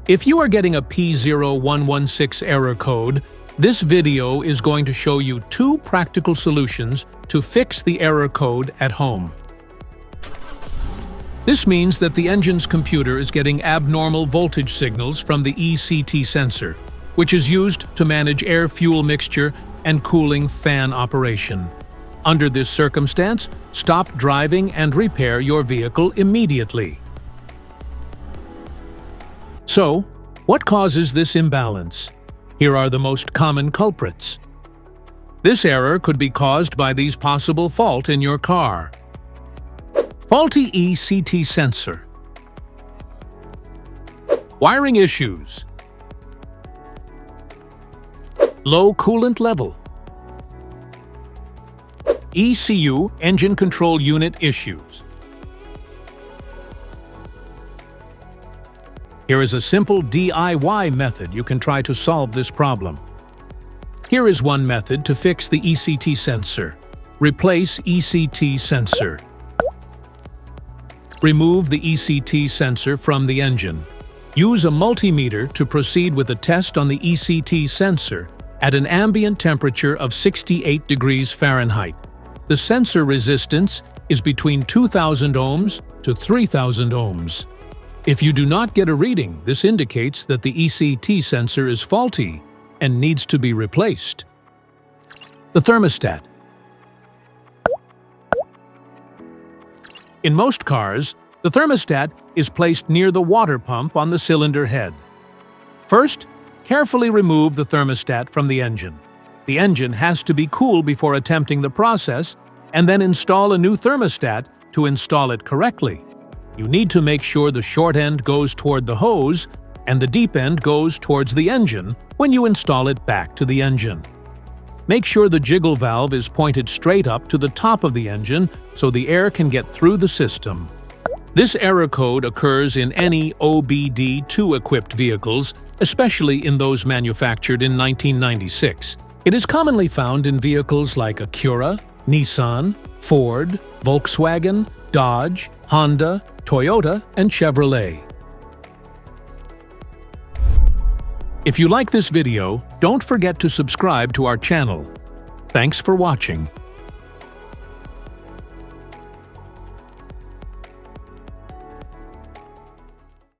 If you are getting a P0116 error code, this video is going to show you 2 practical solutions to fix the error code at home. This means that the engine's computer is getting abnormal voltage signals from the ECT sensor, which is used to manage air-fuel mixture and cooling fan operation. Under this circumstance, stop driving and repair your vehicle immediately. So, what causes this imbalance? Here are the most common culprits. This error could be caused by these possible faults in your car. Faulty ECT sensor. Wiring issues. Low coolant level. ECU engine control unit issues. Here is a simple DIY method you can try to solve this problem. Here is one method to fix the ECT sensor. Replace ECT sensor. Remove the ECT sensor from the engine. Use a multimeter to proceed with a test on the ECT sensor at an ambient temperature of 68 degrees Fahrenheit. The sensor resistance is between 2,000 ohms to 3,000 ohms. If you do not get a reading, this indicates that the ECT sensor is faulty and needs to be replaced. The thermostat. In most cars, the thermostat is placed near the water pump on the cylinder head. First, carefully remove the thermostat from the engine. The engine has to be cool before attempting the process, and then install a new thermostat to install it correctly. You need to make sure the short end goes toward the hose and the deep end goes towards the engine when you install it back to the engine. Make sure the jiggle valve is pointed straight up to the top of the engine so the air can get through the system. This error code occurs in any OBD2 equipped vehicles, especially in those manufactured in 1996. It is commonly found in vehicles like Acura, Nissan, Ford, Volkswagen, Dodge, Honda, Toyota, and Chevrolet. If you like this video, don't forget to subscribe to our channel. Thanks for watching.